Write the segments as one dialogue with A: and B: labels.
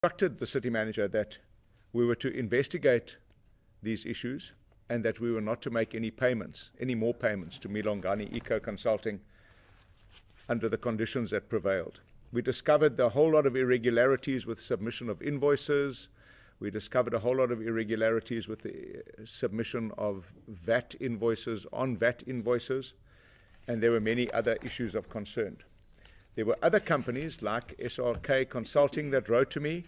A: instructed the city manager that we were to investigate these issues and that we were not to make any more payments to Milongani Eco Consulting under the conditions that prevailed. We discovered a whole lot of irregularities with submission of invoices. We discovered a whole lot of irregularities with the submission of VAT invoices on VAT invoices, and there were many other issues of concern. There were other companies like SRK Consulting that wrote to me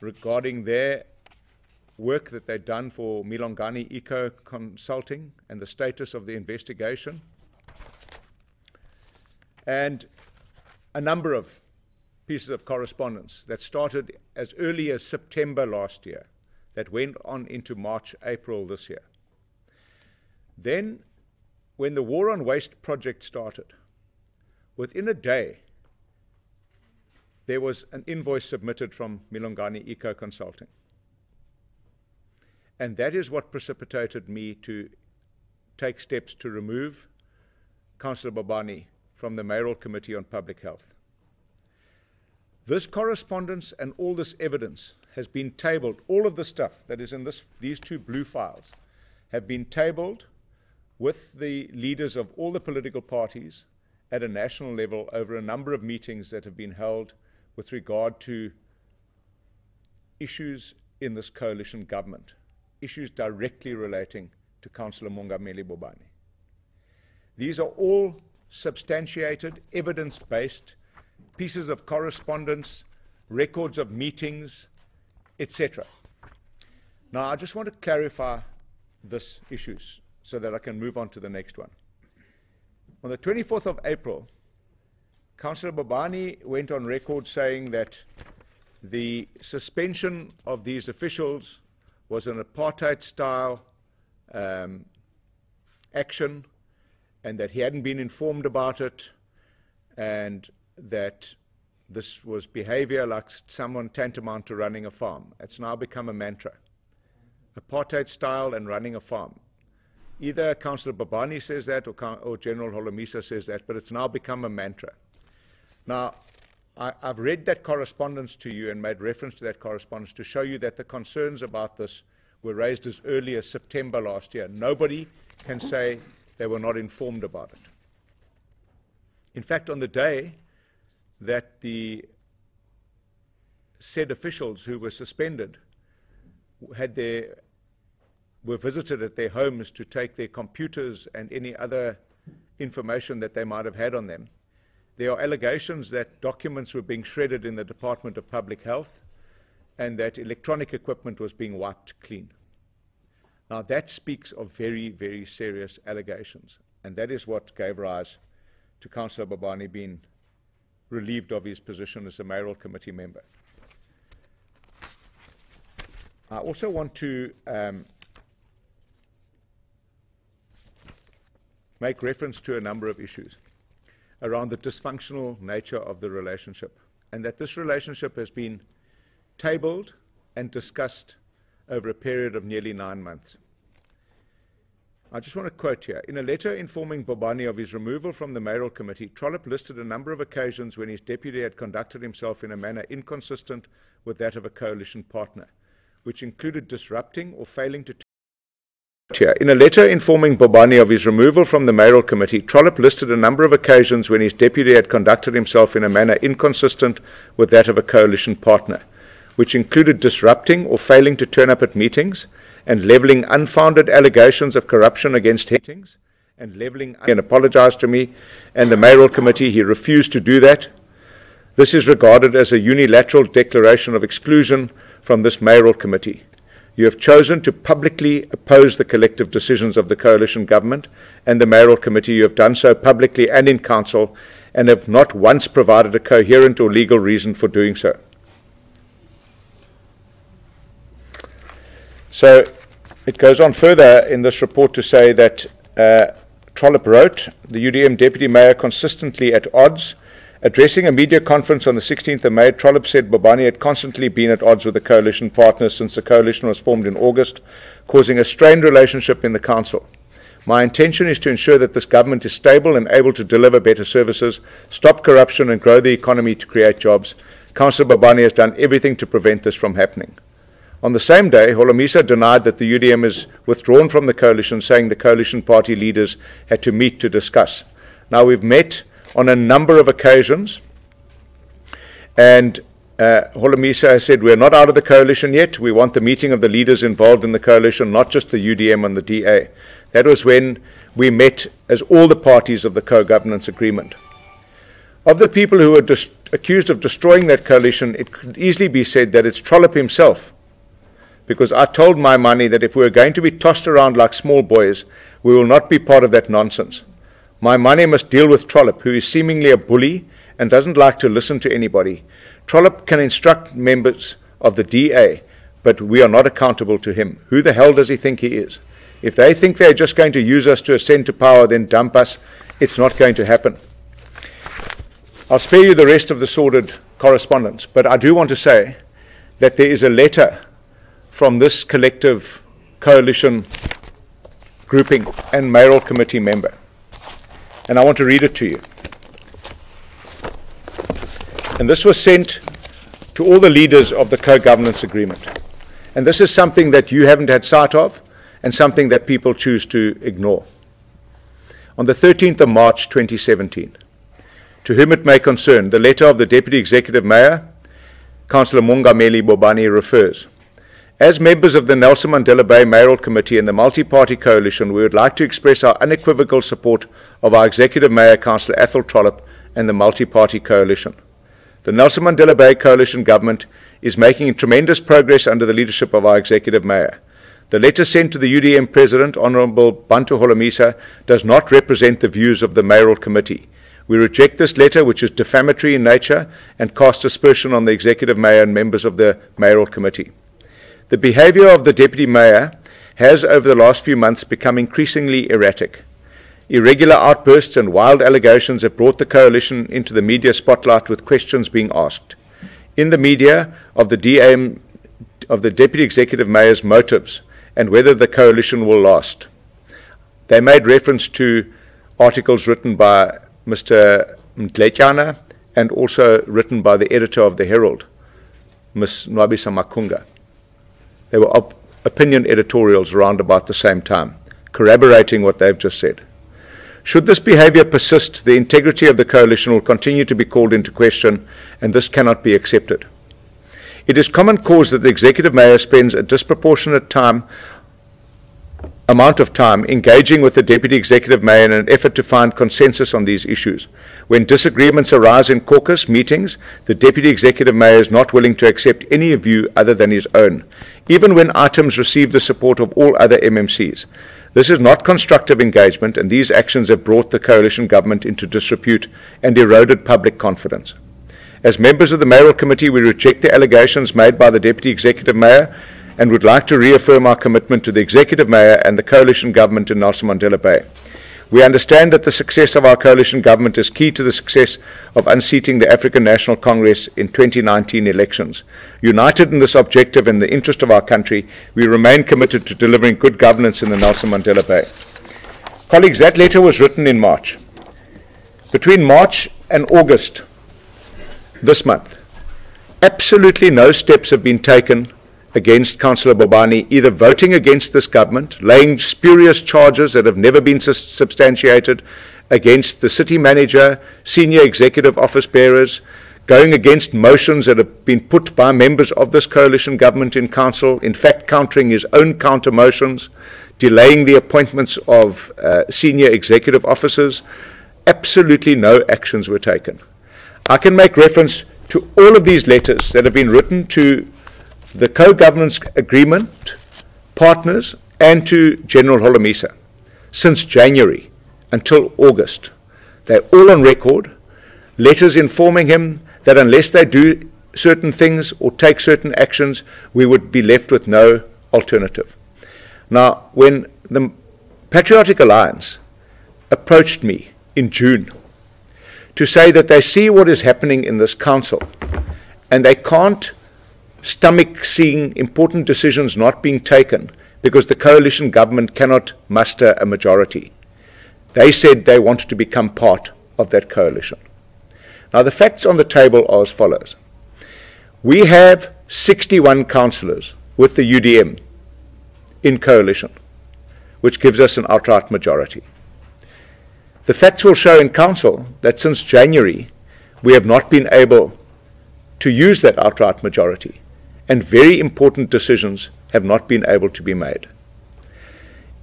A: regarding their work that they'd done for Milongani Eco Consulting and the status of the investigation, and a number of pieces of correspondence that started as early as September last year that went on into March, April this year. Then, when the War on Waste project started, within a day, there was an invoice submitted from Milongani Eco Consulting. And that is what precipitated me to take steps to remove Councillor Bobani from the Mayoral Committee on Public Health. This correspondence and all this evidence has been tabled. All of the stuff that is in these two blue files have been tabled with the leaders of all the political parties at a national level over a number of meetings that have been held with regard to issues in this coalition government, issues directly relating to Councillor Mongameli Bobani. These are all substantiated, evidence-based pieces of correspondence, records of meetings, etc. Now, I just want to clarify this issue so that I can move on to the next one. On the 24th of April, Councillor Bobani went on record saying that the suspension of these officials was an apartheid-style action, and that he hadn't been informed about it, and that this was behavior like someone tantamount to running a farm. It's now become a mantra. Apartheid-style and running a farm. Either Councillor Bobani says that or General Holomisa says that, but it's now become a mantra. Now, I've read that correspondence to you and made reference to that correspondence to show you that the concerns about this were raised as early as September last year. Nobody can say they were not informed about it. In fact, on the day that the said officials who were suspended were visited at their homes to take their computers and any other information that they might have had on them, there are allegations that documents were being shredded in the Department of Public Health and that electronic equipment was being wiped clean. Now, that speaks of very, very serious allegations, and that is what gave rise to Councillor Bobani being relieved of his position as a Mayoral Committee member. I also want to make reference to a number of issues around the dysfunctional nature of the relationship, and that this relationship has been tabled and discussed over a period of nearly 9 months. I just want to quote here. In a letter informing Bobani of his removal from the Mayoral Committee, Trollip listed a number of occasions when his deputy had conducted himself in a manner inconsistent with that of a coalition partner, which included disrupting or failing to In a letter informing Bobani of his removal from the Mayoral Committee, Trollip listed a number of occasions when his deputy had conducted himself in a manner inconsistent with that of a coalition partner, which included disrupting or failing to turn up at meetings and levelling unfounded allegations of corruption against meetings and apologized to me and the Mayoral Committee. He refused to do that. This is regarded as a unilateral declaration of exclusion from this Mayoral Committee. You have chosen to publicly oppose the collective decisions of the coalition government and the Mayoral Committee. You have done so publicly and in council and have not once provided a coherent or legal reason for doing so. So it goes on further in this report to say that Trollip wrote, the UDM Deputy Mayor consistently at odds. Addressing a media conference on the 16th of May, Trollip said Bobani had constantly been at odds with the coalition partners since the coalition was formed in August, causing a strained relationship in the council. My intention is to ensure that this government is stable and able to deliver better services, stop corruption and grow the economy to create jobs. Councillor Bobani has done everything to prevent this from happening. On the same day, Holomisa denied that the UDM is withdrawn from the coalition, saying the coalition party leaders had to meet to discuss. Now, we've met on a number of occasions, and Holomisa has said, we're not out of the coalition yet. We want the meeting of the leaders involved in the coalition, not just the UDM and the DA. That was when we met as all the parties of the co-governance agreement. Of the people who were accused of destroying that coalition, it could easily be said that it's Trollop himself, because I told my money that if we were going to be tossed around like small boys, we will not be part of that nonsense. My money must deal with Trollop, who is seemingly a bully and doesn't like to listen to anybody. Trollop can instruct members of the DA, but we are not accountable to him. Who the hell does he think he is? If they think they're just going to use us to ascend to power, then dump us, it's not going to happen. I'll spare you the rest of the sordid correspondence, but I do want to say that there is a letter from this collective coalition grouping and mayoral committee member, and I want to read it to you. And this was sent to all the leaders of the co-governance agreement. And this is something that you haven't had sight of and something that people choose to ignore. On the 13th of March 2017, to whom it may concern, the letter of the Deputy Executive Mayor, Councillor Mongameli Bobani, refers. As members of the Nelson Mandela Bay Mayoral Committee and the Multi-Party Coalition, we would like to express our unequivocal support of our Executive Mayor, Councillor Athol Trollop, and the Multi-Party Coalition. The Nelson Mandela Bay Coalition Government is making tremendous progress under the leadership of our Executive Mayor. The letter sent to the UDM President, Honourable Bantu Holomisa, does not represent the views of the Mayoral Committee. We reject this letter, which is defamatory in nature and casts aspersion on the Executive Mayor and members of the Mayoral Committee. The behaviour of the Deputy Mayor has, over the last few months, become increasingly erratic. Irregular outbursts and wild allegations have brought the coalition into the media spotlight, with questions being asked in the media of the DAM, of the Deputy Executive Mayor's motives and whether the coalition will last. They made reference to articles written by Mr. Mdletyana and also written by the editor of the Herald, Ms. Nwabisa Makunga. They were opinion editorials around about the same time, corroborating what they've just said. Should this behaviour persist, the integrity of the coalition will continue to be called into question, and this cannot be accepted. It is common cause that the Executive Mayor spends a disproportionate amount of time engaging with the Deputy Executive Mayor in an effort to find consensus on these issues. When disagreements arise in caucus meetings, the Deputy Executive Mayor is not willing to accept any view other than his own, even when items receive the support of all other MMCs. This is not constructive engagement, and these actions have brought the coalition government into disrepute and eroded public confidence. As members of the Mayoral Committee, we reject the allegations made by the Deputy Executive Mayor and would like to reaffirm our commitment to the Executive Mayor and the coalition government in Nelson Mandela Bay. We understand that the success of our coalition government is key to the success of unseating the African National Congress in 2019 elections. United in this objective and in the interest of our country, we remain committed to delivering good governance in the Nelson Mandela Bay. Colleagues, that letter was written in March. Between March and August this month, absolutely no steps have been taken against Councillor Bobani, either voting against this government, laying spurious charges that have never been substantiated against the city manager, senior executive office bearers, going against motions that have been put by members of this coalition government in council, in fact countering his own counter motions, delaying the appointments of senior executive officers. Absolutely no actions were taken. I can make reference to all of these letters that have been written to the co-governance agreement partners and to General Holomisa since January until August. They're all on record, letters informing him that unless they do certain things or take certain actions, we would be left with no alternative. Now, when the Patriotic Alliance approached me in June to say that they see what is happening in this council and they can't stomach seeing important decisions not being taken because the coalition government cannot muster a majority, they said they wanted to become part of that coalition. Now, the facts on the table are as follows. We have 61 councillors with the UDM in coalition, which gives us an outright majority. The facts will show in council that since January, we have not been able to use that outright majority, and very important decisions have not been able to be made.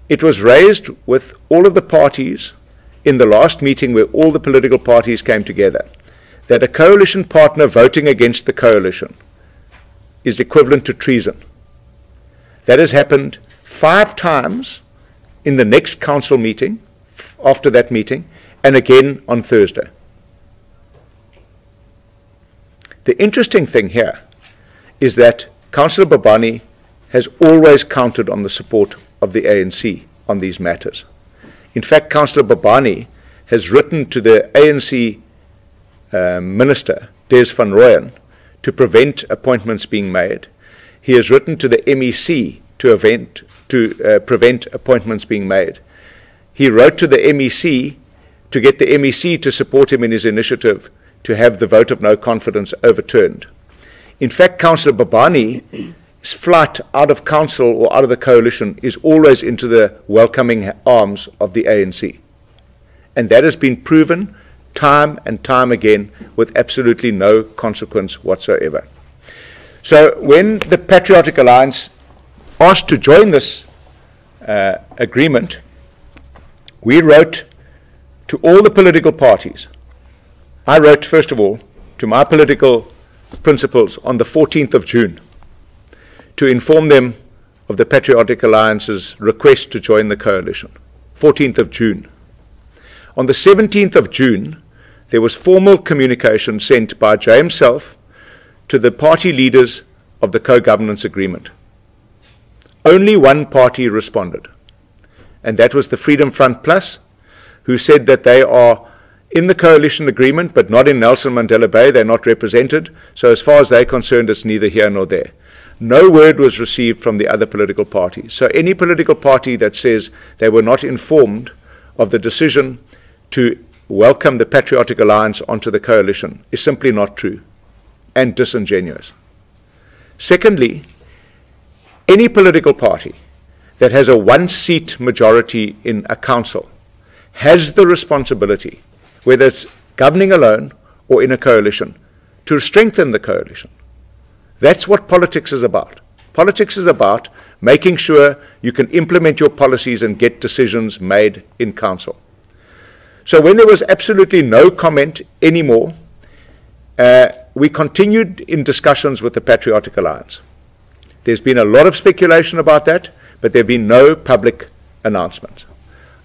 A: It was raised with all of the parties in the last meeting where all the political parties came together, that a coalition partner voting against the coalition is equivalent to treason. That has happened 5 times in the next council meeting, after that meeting, and again on Thursday. The interesting thing here is that Councillor Bobani has always counted on the support of the ANC on these matters. In fact, Councillor Bobani has written to the ANC Minister, Des van Rooyen, to prevent appointments being made. He has written to the MEC to prevent appointments being made. He wrote to the MEC to get the MEC to support him in his initiative to have the vote of no confidence overturned. In fact, Councillor Bobani's flight out of council or out of the coalition is always into the welcoming arms of the ANC. And that has been proven time and time again with absolutely no consequence whatsoever. So when the Patriotic Alliance asked to join this agreement, we wrote to all the political parties. I wrote, first of all, to my political principals on the 14th of June to inform them of the Patriotic Alliance's request to join the coalition. 14th of June. On the 17th of June, there was formal communication sent by Jay himself to the party leaders of the co-governance agreement. Only one party responded, and that was the Freedom Front Plus, who said that they are in the coalition agreement but not in Nelson Mandela Bay. They're not represented, so as far as they're concerned, it's neither here nor there. No word was received from the other political parties. So any political party that says they were not informed of the decision to welcome the Patriotic Alliance onto the coalition is simply not true and disingenuous. Secondly, any political party that has a 1-seat majority in a council has the responsibility, whether it's governing alone or in a coalition, to strengthen the coalition. That's what politics is about. Politics is about making sure you can implement your policies and get decisions made in council. So when there was absolutely no comment anymore, we continued in discussions with the Patriotic Alliance. There's been a lot of speculation about that, but there have been no public announcements.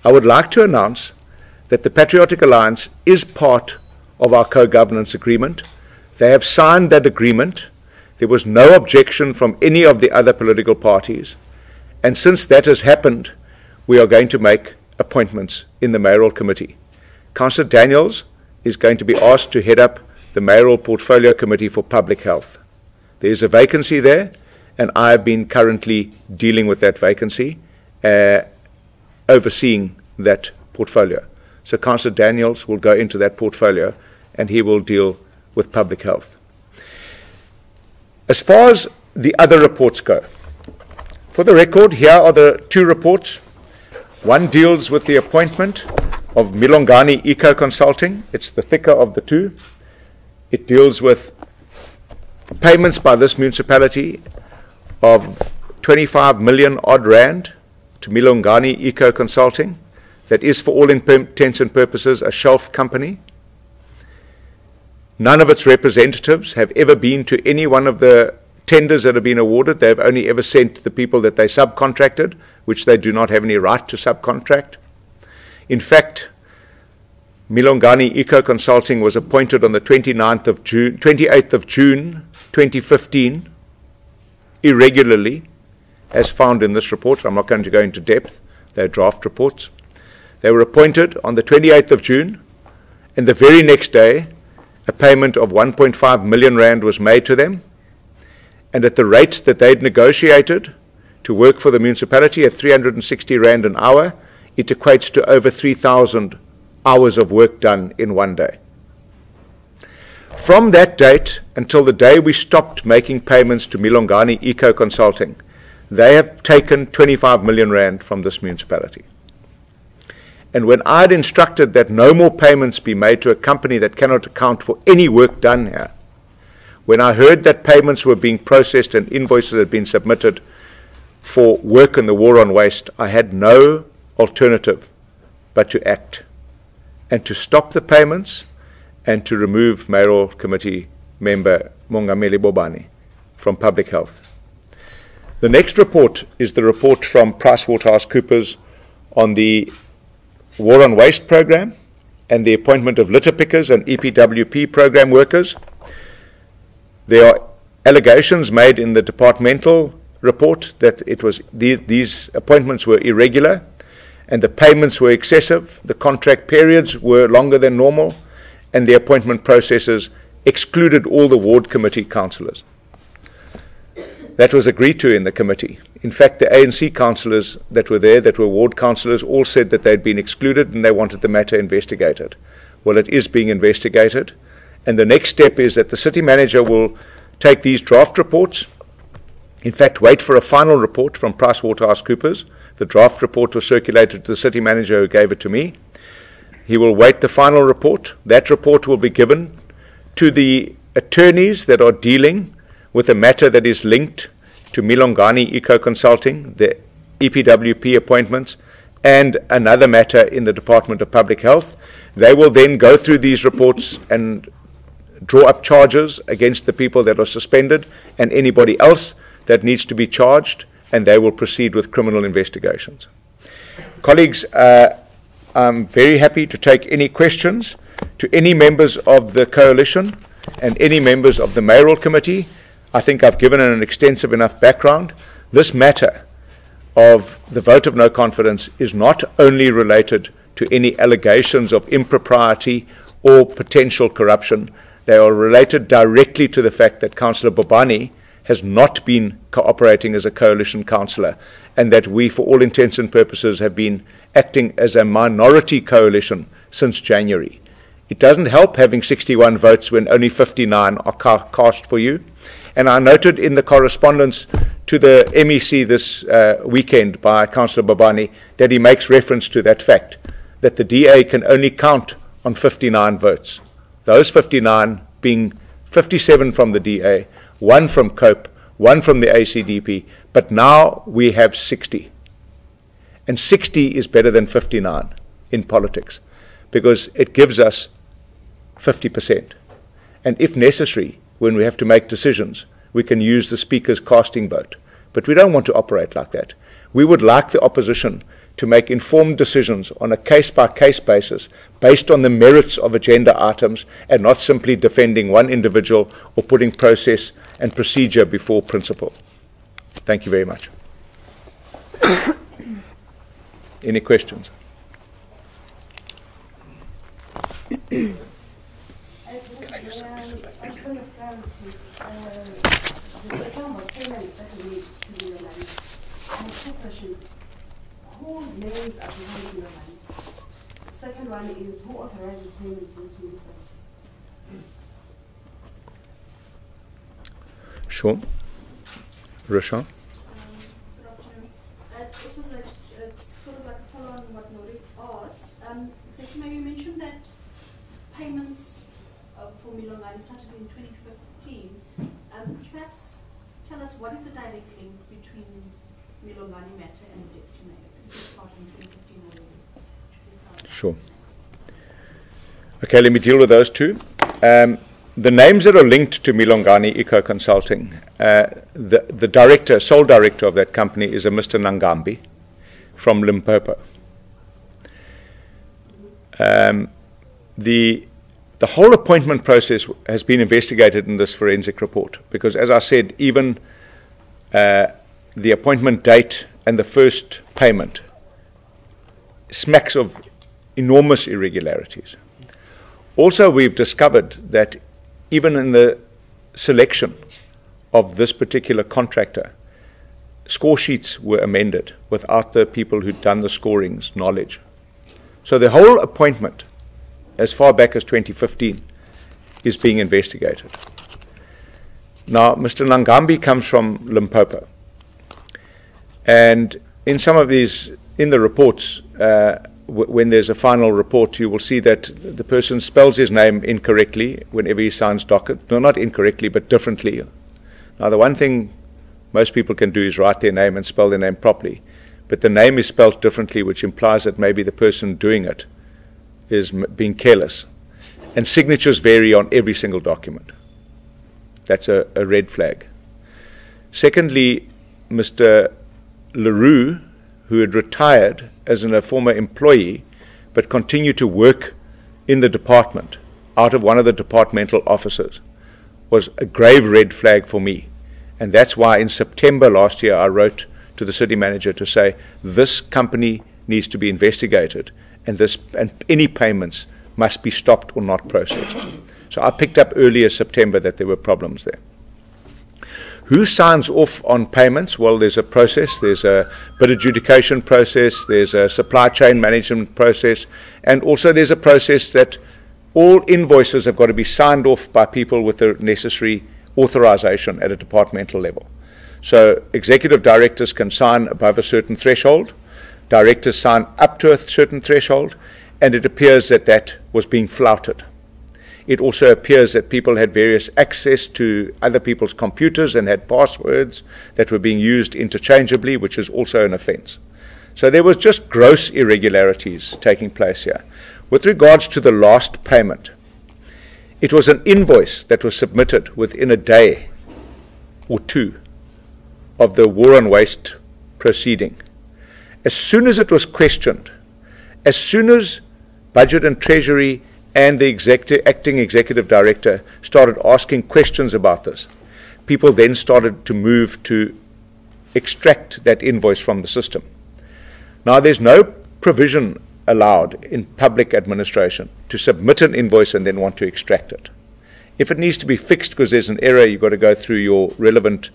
A: I would like to announce that the Patriotic Alliance is part of our co-governance agreement. They have signed that agreement. There was no objection from any of the other political parties. And since that has happened, we are going to make appointments in the mayoral committee. Councillor Daniels is going to be asked to head up the mayoral portfolio committee for public health. There is a vacancy there, and I have been currently dealing with that vacancy, overseeing that portfolio. So Councillor Daniels will go into that portfolio, and he will deal with public health. As far as the other reports go, for the record, here are the 2 reports. One deals with the appointment of Milongani Eco Consulting. It's the thicker of the 2. It deals with payments by this municipality of 25 million odd rand to Milongani Eco Consulting. That is, for all intents and purposes, a shelf company. None of its representatives have ever been to any one of the tenders that have been awarded. They've only ever sent the people that they subcontracted, which they do not have any right to subcontract. In fact, Milongani Eco Consulting was appointed on the 28th of June 2015, irregularly, as found in this report. I'm not going to go into depth. They're draft reports. They were appointed on the 28th of June, and the very next day, a payment of 1.5 million rand was made to them, and at the rate that they'd negotiated to work for the municipality at 360 rand an hour, it equates to over 3,000 hours of work done in one day. From that date until the day we stopped making payments to Milongani Eco Consulting, they have taken 25 million rand from this municipality. And when I had instructed that no more payments be made to a company that cannot account for any work done here, when I heard that payments were being processed and invoices had been submitted for work in the war on waste, I had no alternative but to act and to stop the payments and to remove Mayoral Committee member Mongameli Bobani from Public Health. The next report is the report from PricewaterhouseCoopers on the War on Waste program and the appointment of litter pickers and EPWP program workers. There are allegations made in the departmental report that these appointments were irregular and the payments were excessive, the contract periods were longer than normal, and the appointment processes excluded all the ward committee councillors. That was agreed to in the committee. In fact, the ANC councillors that were there, that were ward councillors, all said that they'd been excluded and they wanted the matter investigated. Well, it is being investigated, and the next step is that the city manager will take these draft reports, in fact, wait for a final report from PricewaterhouseCoopers. The draft report was circulated to the city manager who gave it to me. He will wait the final report. That report will be given to the attorneys that are dealing with a matter that is linked to Milongani Eco Consulting, the EPWP appointments, and another matter in the Department of Public Health. They will then go through these reports and draw up charges against the people that are suspended and anybody else that needs to be charged, and they will proceed with criminal investigations. Colleagues, I'm very happy to take any questions to any members of the coalition and any members of the mayoral committee. I think I've given an extensive enough background. This matter of the vote of no confidence is not only related to any allegations of impropriety or potential corruption. They are related directly to the fact that Councillor Bobani has not been cooperating as a coalition councillor, and that we, for all intents and purposes, have been acting as a minority coalition since January. It doesn't help having 61 votes when only 59 are cast for you. And I noted in the correspondence to the MEC this weekend by Councillor Bobani that he makes reference to that fact, that the DA can only count on 59 votes. Those 59 being 57 from the DA, 1 from COPE, 1 from the ACDP, but now we have 60. And 60 is better than 59 in politics, because it gives us 50%. And if necessary, when we have to make decisions, we can use the Speaker's casting vote. But we don't want to operate like that. We would like the opposition to make informed decisions on a case-by-case basis based on the merits of agenda items and not simply defending one individual or putting process and procedure before principle. Thank you very much. Any questions?
B: Whose names are behind your money? The second one is, who authorizes payments in this municipality?
A: Sure. Risha?
C: Good afternoon. It's sort of like a follow on what Maurice asked. Section, you mentioned that payments for Milongani started in 2015. Could you perhaps tell us what is the direct link between Milongani matter and the deputy mayor? It started in 2015 already.
A: Sure. Okay, let me deal with those two. The names that are linked to Milongani Eco Consulting, the director, sole director of that company is a Mr. Nangambi from Limpopo. The whole appointment process has been investigated in this forensic report because, as I said, even the appointment date and the first payment smacks of enormous irregularities. Also, we've discovered that even in the selection of this particular contractor, score sheets were amended without the people who'd done the scoring's knowledge. So the whole appointment, as far back as 2015, is being investigated. Now, Mr. Nangambi comes from Limpopo. And in some of these, in the reports, when there's a final report, you will see that the person spells his name incorrectly whenever he signs docket. No, not incorrectly, but differently. Now, the one thing most people can do is write their name and spell their name properly. But the name is spelled differently, which implies that maybe the person doing it is being careless. And signatures vary on every single document. That's a red flag. Secondly, Mr. LaRue, who had retired as a former employee, but continued to work in the department, out of one of the departmental offices, was a grave red flag for me. And that's why in September last year I wrote to the city manager to say this company needs to be investigated, and any payments must be stopped or not processed. So I picked up earlier September that there were problems there. Who signs off on payments? Well, there's a process. There's a bid adjudication process. There's a supply chain management process. And also there's a process that all invoices have got to be signed off by people with the necessary authorization at a departmental level. So executive directors can sign above a certain threshold. Directors sign up to a certain threshold. And it appears that that was being flouted. It also appears that people had various access to other people's computers and had passwords that were being used interchangeably, which is also an offense. So there was just gross irregularities taking place here. With regards to the last payment, it was an invoice that was submitted within a day or two of the War on Waste proceeding. As soon as it was questioned, as soon as Budget and Treasury and the acting executive director started asking questions about this, people then started to move to extract that invoice from the system. Now, there's no provision allowed in public administration to submit an invoice and then want to extract it. If it needs to be fixed because there's an error, you've got to go through your relevant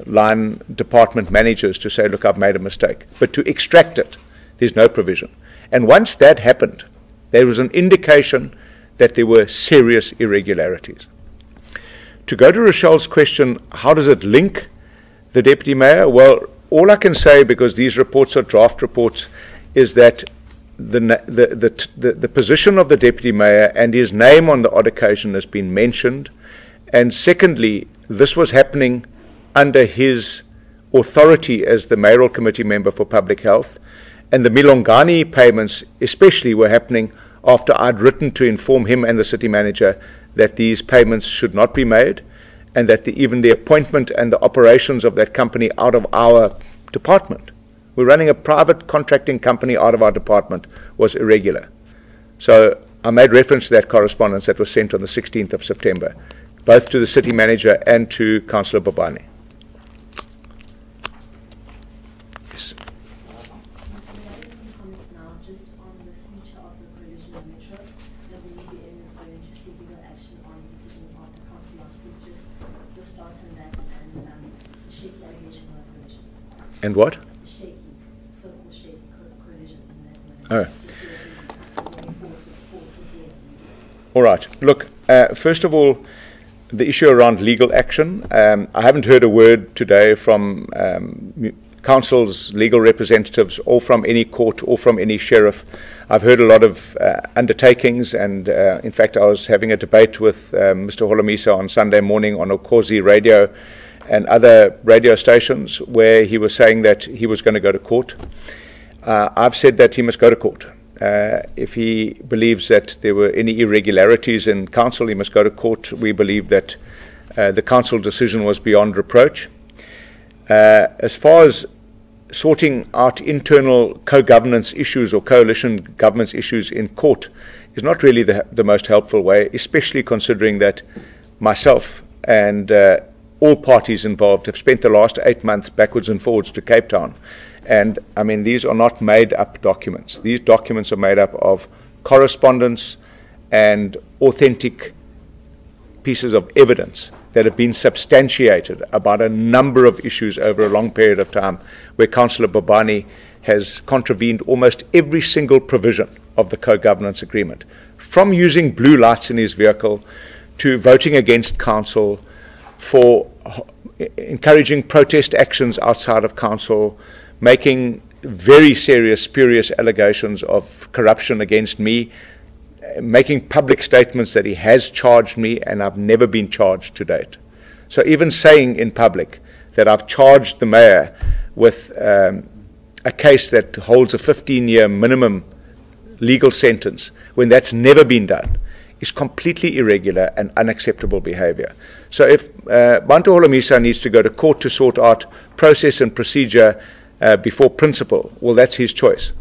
A: line department managers to say, look, I've made a mistake. But to extract it, there's no provision. And once that happened, there was an indication that there were serious irregularities. To go to Rochelle's question, how does it link the Deputy Mayor? Well, all I can say, because these reports are draft reports, is that the position of the Deputy Mayor and his name on the odd occasion has been mentioned. And secondly, this was happening under his authority as the Mayoral Committee member for Public Health. And the Milongani payments especially were happening after I'd written to inform him and the city manager that these payments should not be made, and that even the appointment and the operations of that company out of our department, we're running a private contracting company out of our department, was irregular. So I made reference to that correspondence that was sent on the 16th of September, both to the city manager and to Councillor Bobani. Yes. And what?
B: Shaky, so-called shaky coalition.
A: Oh. All right. Look, first of all, the issue around legal action. I haven't heard a word today from council's legal representatives or from any court or from any sheriff. I've heard a lot of undertakings, and in fact I was having a debate with Mr. Holomisa on Sunday morning on Okozi Radio and other radio stations where he was saying that he was going to go to court. I've said that he must go to court. If he believes that there were any irregularities in council, he must go to court. We believe that the council decision was beyond reproach. As far as sorting out internal co-governance issues or coalition governance issues in court is not really the most helpful way, especially considering that myself and all parties involved have spent the last 8 months backwards and forwards to Cape Town. And I mean, these are not made up documents. These documents are made up of correspondence and authentic pieces of evidence that have been substantiated about a number of issues over a long period of time, where Councillor Bobani has contravened almost every single provision of the co-governance agreement, from using blue lights in his vehicle to voting against council, for encouraging protest actions outside of council, making very serious, spurious allegations of corruption against me, making public statements that he has charged me, and I've never been charged to date. So even saying in public that I've charged the mayor with a case that holds a 15-year minimum legal sentence, when that's never been done, is completely irregular and unacceptable behavior. So if Bantu Holomisa needs to go to court to sort out process and procedure before principle, well, that's his choice.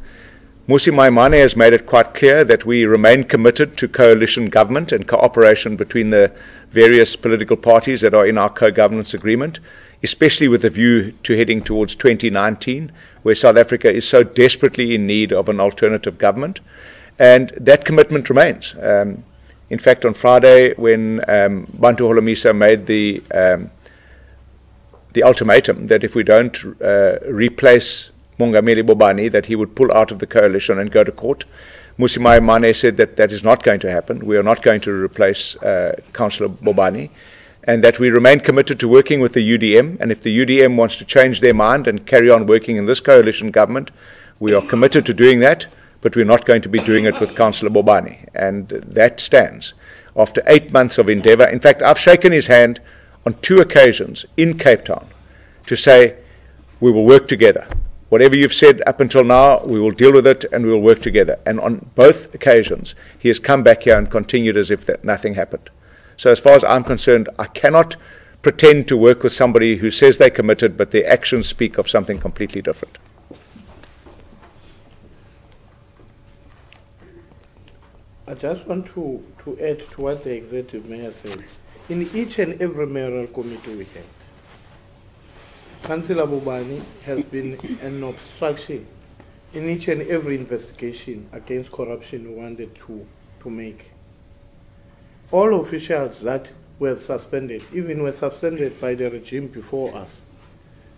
A: Mmusi Maimane has made it quite clear that we remain committed to coalition government and cooperation between the various political parties that are in our co-governance agreement, especially with a view to heading towards 2019, where South Africa is so desperately in need of an alternative government. And that commitment remains. In fact, on Friday, when Bantu Holomisa made the ultimatum that if we don't replace Mongameli Bobani, that he would pull out of the coalition and go to court, Mmusi Maimane said that that is not going to happen. We are not going to replace Councillor Bobani, and that we remain committed to working with the UDM. And if the UDM wants to change their mind and carry on working in this coalition government, we are committed to doing that, but we're not going to be doing it with Councillor Bobani. And that stands. After 8 months of endeavour, in fact, I've shaken his hand on 2 occasions in Cape Town to say we will work together. Whatever you've said up until now, we will deal with it and we will work together. And on both occasions, he has come back here and continued as if that nothing happened. So as far as I'm concerned, I cannot pretend to work with somebody who says they're committed, but their actions speak of something completely different.
D: I just want to add to what the executive mayor said. In each and every mayoral committee we had, Councillor Bobani has been an obstruction in each and every investigation against corruption we wanted to make. All officials that were suspended, even were suspended by the regime before us,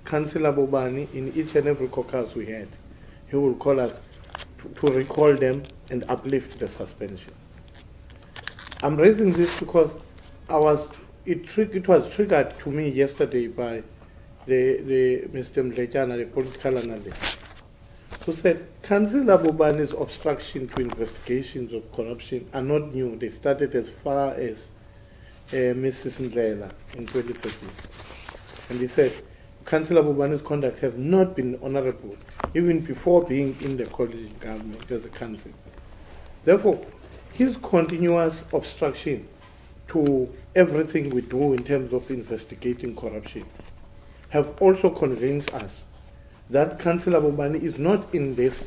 D: Councillor Bobani, in each and every caucus we had, he will call us to recall them and uplift the suspension. I'm raising this because it was triggered to me yesterday by the Mr. Mlejana, the political analyst, who said Councillor Bobani's obstruction to investigations of corruption are not new. They started as far as Mrs. Ndlela in 2013. And he said Councillor Bobani's conduct has not been honourable, even before being in the coalition government as a council. Therefore, his continuous obstruction to everything we do in terms of investigating corruption have also convinced us that Councillor Bobani is not in this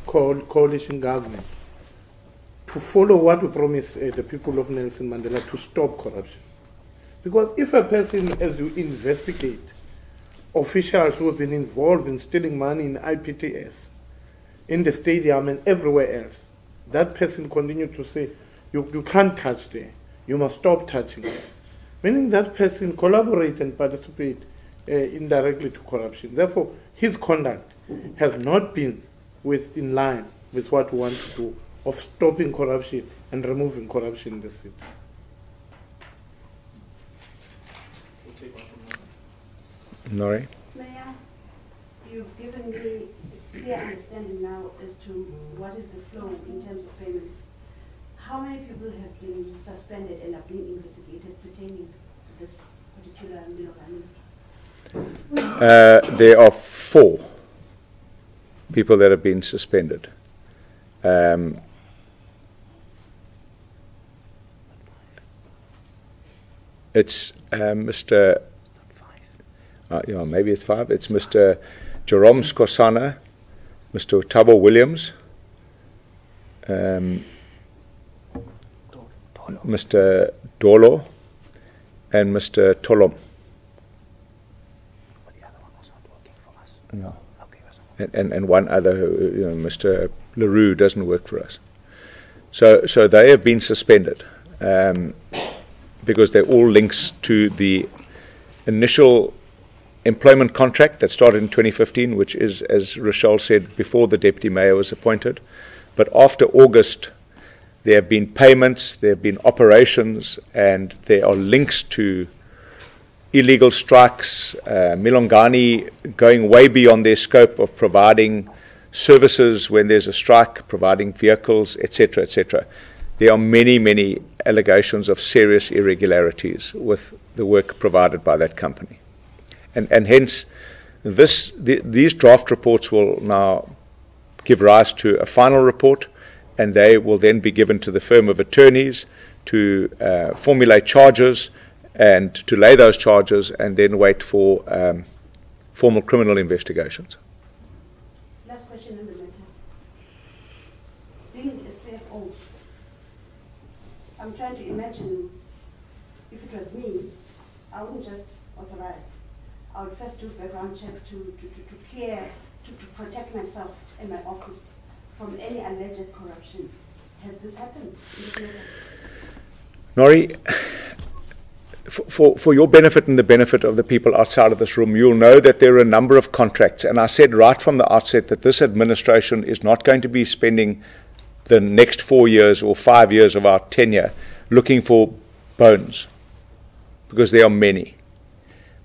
D: coalition government to follow what we promised the people of Nelson Mandela, to stop corruption. Because if a person, as you investigate officials who have been involved in stealing money in IPTS, in the stadium and everywhere else, that person continues to say, you can't touch there, you must stop touching there. Meaning that person collaborate and participate indirectly to corruption. Therefore, his conduct has not been in line with what we want to do of stopping corruption and removing corruption in the city.
A: Nori?
B: Mayor, you've given me a clear understanding now as to what is the flow in terms of payments. How many people have been suspended and are being investigated pertaining to this particular Milokani?
A: There are 4 people that have been suspended. It's Mr. Yeah, maybe it's 5. It's Mr. Jerome Skosana, Mr. Thabo Williams, Mr. Dolo, and Mr. Tolom. No. And one other, Mr. LaRue, doesn't work for us. So they have been suspended because they're all links to the initial employment contract that started in 2015, which is, as Rochelle said, before the deputy mayor was appointed. But after August there have been payments, there have been operations, and there are links to illegal strikes, Milongani going way beyond their scope of providing services when there's a strike, providing vehicles, etc., etc. There are many, many allegations of serious irregularities with the work provided by that company. And hence, these draft reports will now give rise to a final report, and they will then be given to the firm of attorneys to formulate charges and to lay those charges and then wait for formal criminal investigations.
B: Last question on the matter. Being a CFO, I'm trying to imagine if it was me, I wouldn't just authorize. I would first do background checks to clear, to protect myself and my office from any alleged corruption. Has this happened in this matter?
A: Nori, for your benefit and the benefit of the people outside of this room, you'll know that there are a number of contracts. And I said right from the outset that this administration is not going to be spending the next 4 years or 5 years of our tenure looking for bones, because there are many.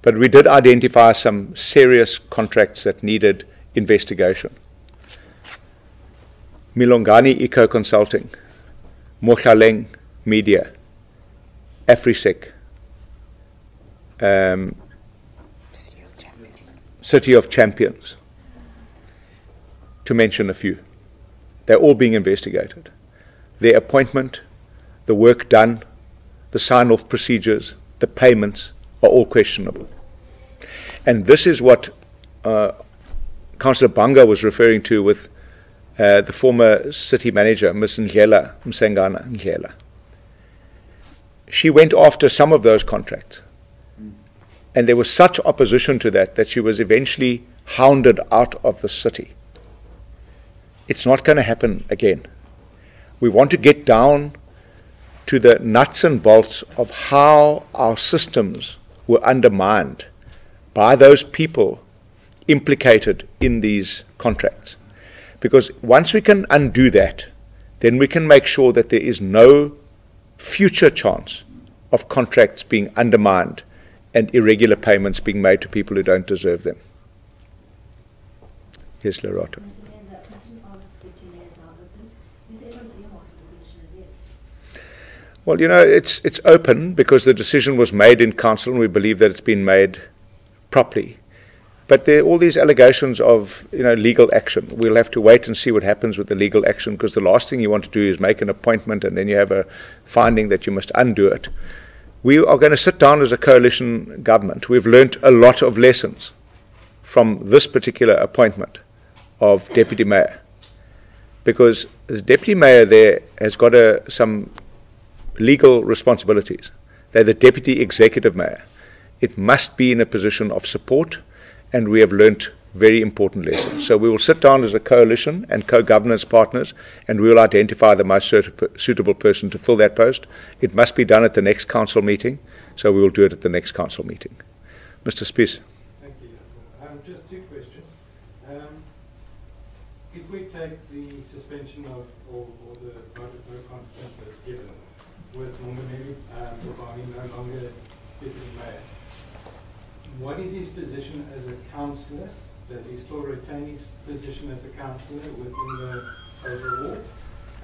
A: But we did identify some serious contracts that needed investigation. Milongani Eco Consulting, Mokhaleng Media, AfriSec, City of Champions, to mention a few. They're all being investigated. Their appointment, the work done, the sign-off procedures, the payments are all questionable. And this is what Councillor Banga was referring to with the former city manager, Ms. Ndlela, Msengana Ndlela. She went after some of those contracts. And there was such opposition to that she was eventually hounded out of the city. It's not going to happen again. We want to get down to the nuts and bolts of how our systems were undermined by those people implicated in these contracts. Because once we can undo that, then we can make sure that there is no future chance of contracts being undermined and irregular payments being made to people who don't deserve them. Yes, Lerato. Well, you know, it's open because the decision was made in council and we believe that it's been made properly. But there are all these allegations of, you know, legal action. We'll have to wait and see what happens with the legal action, because the last thing you want to do is make an appointment and then you have a finding that you must undo it. We are going to sit down as a coalition government. We've learnt a lot of lessons from this particular appointment of deputy mayor, because the deputy mayor there has got some legal responsibilities. They're the deputy executive mayor. It must be in a position of support, and we have learnt very important lessons. So we will sit down as a coalition and co-governance partners, and we will identify the most suitable person to fill that post. It must be done at the next council meeting, so we will do it at the next council meeting. Mr. Spies.
E: Thank you. Just two questions. If we take the suspension of or the vote of no confidence as given, with Bobani no longer deputy mayor, what is his position as a councillor? Does he still retain his position as a councillor within the overall?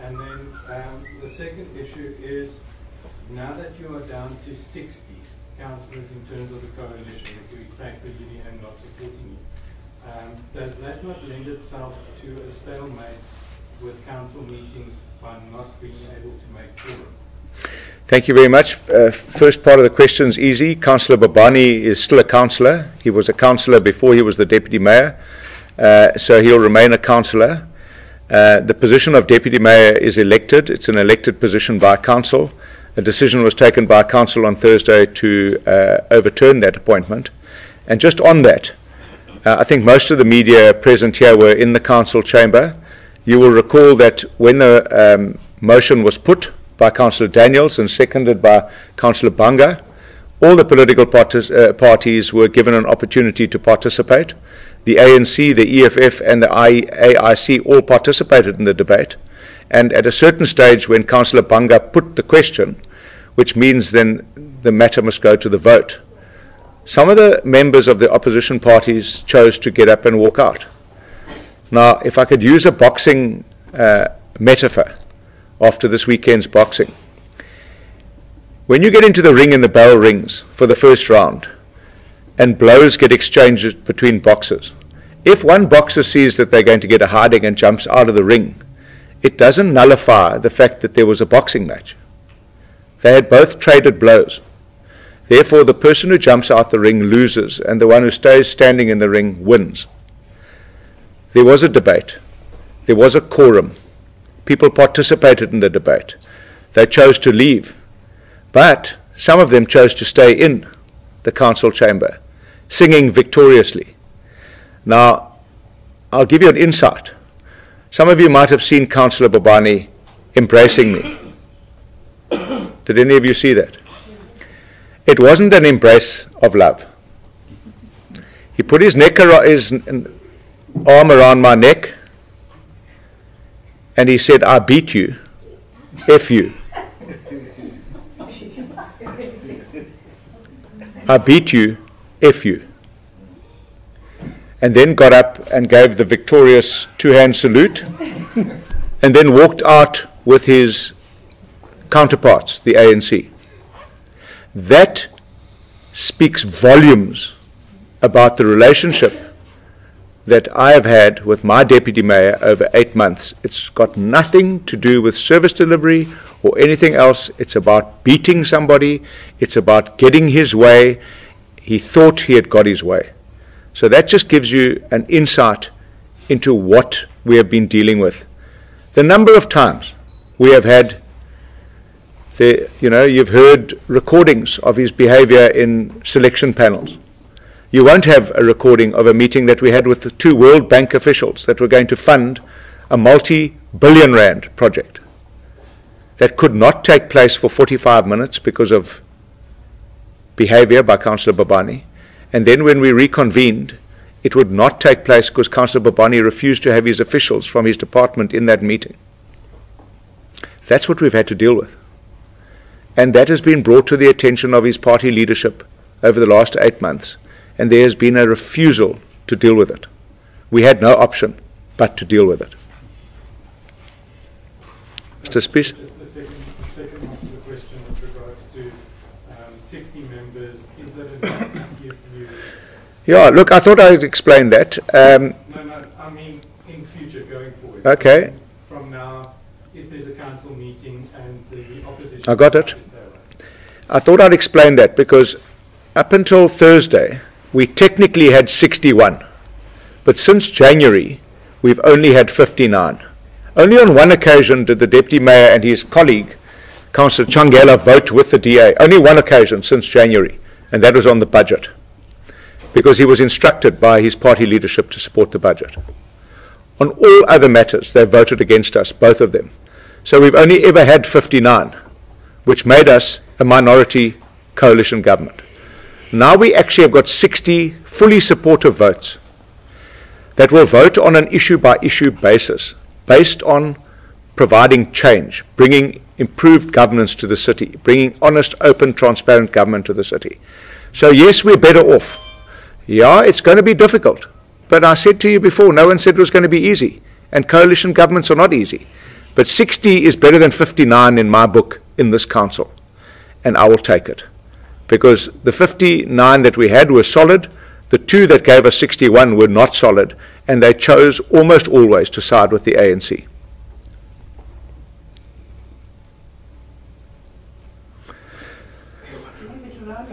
E: And then the second issue is, now that you are down to 60 councillors in terms of the coalition, if we take the UDM not supporting you, does that not lend itself to a stalemate with council meetings by not being able to make quorum?
A: Thank you very much. First part of the question is easy. Councillor Bobani is still a councillor. He was a councillor before he was the deputy mayor, so he'll remain a councillor. The position of deputy mayor is elected. It's an elected position by council. A decision was taken by council on Thursday to overturn that appointment. And just on that, I think most of the media present here were in the council chamber. You will recall that when the motion was put by Councillor Daniels and seconded by Councillor Banga, all the political parties were given an opportunity to participate. The ANC, the EFF and the AIC all participated in the debate, And at a certain stage, when Councillor Banga put the question, which means then the matter must go to the vote, some of the members of the opposition parties chose to get up and walk out. Now, if I could use a boxing metaphor after this weekend's boxing, when you get into the ring and the bell rings for the first round and blows get exchanged between boxers, if one boxer sees that they're going to get a hiding and jumps out of the ring, it doesn't nullify the fact that there was a boxing match. They had both traded blows. Therefore, the person who jumps out the ring loses, and the one who stays standing in the ring wins. There was a debate. There was a quorum. People participated in the debate. They chose to leave. But some of them chose to stay in the council chamber, singing victoriously. Now, I'll give you an insight. Some of you might have seen Councillor Bobani embracing me. Did any of you see that? It wasn't an embrace of love. He put his arm around my neck and he said, "I beat you, F you. I beat you, F you." And then got up and gave the victorious two-hand salute and then walked out with his counterparts, the ANC. That speaks volumes about the relationship that I have had with my deputy mayor over 8 months. It's got nothing to do with service delivery or anything else. It's about beating somebody. It's about getting his way. He thought he had got his way. So that just gives you an insight into what we have been dealing with. The number of times we have had, you've heard recordings of his behavior in selection panels. You won't have a recording of a meeting that we had with the 2 World Bank officials that were going to fund a multi-billion rand project that could not take place for 45 minutes because of behavior by Councillor Bobani. And then when we reconvened, it would not take place because Councillor Bobani refused to have his officials from his department in that meeting. That's what we've had to deal with. And that has been brought to the attention of his party leadership over the last 8 months. And there has been a refusal to deal with it. We had no option but to deal with it. Mr. Speaker?
E: Just the second half of the question with regards to 60 members, is that enough to give you...
A: Yeah, look, I thought I'd explain that.
E: No, I mean in future going forward.
A: Okay.
E: From now, if there's a council meeting and the opposition...
A: I got it. I thought I'd explain that because up until Thursday, we technically had 61. But since January, we've only had 59. Only on one occasion did the Deputy Mayor and his colleague, Councillor Changela, vote with the DA. Only one occasion since January, and that was on the budget, because he was instructed by his party leadership to support the budget. On all other matters, they voted against us, both of them. So we've only ever had 59, which made us a minority coalition government. Now we actually have got 60 fully supportive votes that will vote on an issue-by-issue basis, based on providing change, bringing improved governance to the city, bringing honest, open, transparent government to the city. So yes, we're better off. Yeah, it's going to be difficult. But I said to you before, no one said it was going to be easy. And coalition governments are not easy. But 60 is better than 59 in my book in this council. And I will take it. Because the 59 that we had were solid. The 2 that gave us 61 were not solid. And they chose almost always to side with the ANC.
B: What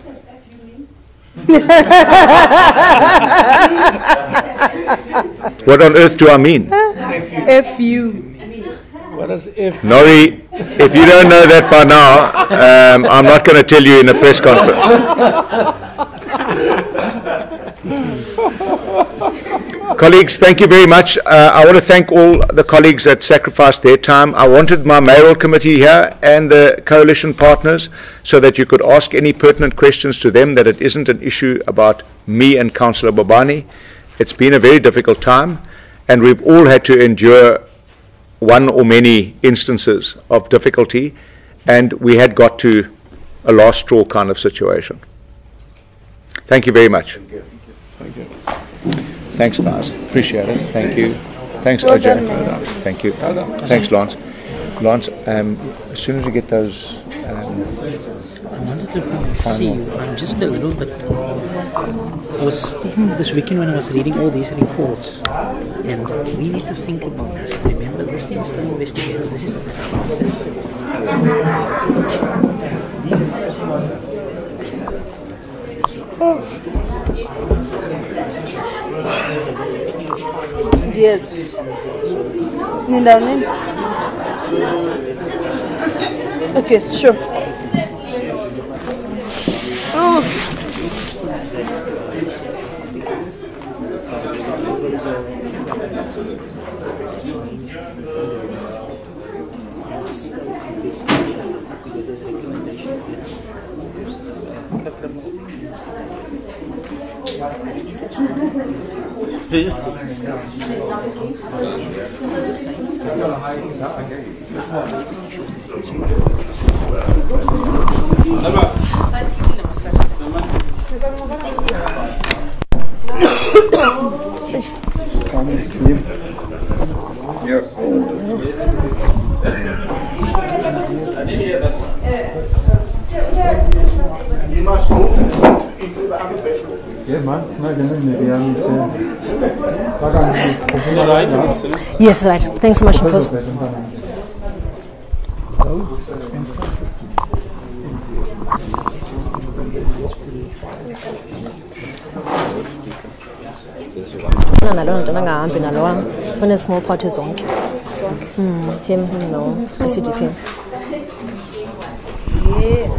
B: does FU mean?
A: What on earth do I mean?
F: FU.
D: What does F?
A: Nori, if you don't know that by now, I'm not going to tell you in a press conference. Colleagues, thank you very much. I want to thank all the colleagues that sacrificed their time. I wanted my mayoral committee here and the coalition partners so that you could ask any pertinent questions to them, that it isn't an issue about me and Councillor Bobani. It's been a very difficult time, and we've all had to endure one or many instances of difficulty, and we had got to a last straw kind of situation. Thank you very much.
D: Thank you.
A: Thanks, guys. Appreciate it. Thank you. Thanks,
F: Well
A: OJ.
F: done,
A: Well done. Thank you. Thanks, Lance. Lance, as soon as we get those...
G: I wanted to come and see you. I'm just a little bit... I was thinking this weekend when I was reading all these reports, and we need to think about this. Remember, this thing is still investigated. This is
F: Yes. Ninda, okay, sure. Oh.
D: You must move into the other bedroom.
H: Yes, right. Thanks so much, boss. Nalo nto nangahambi nalo one small party zonke. Him no ICDP.
F: Yeah.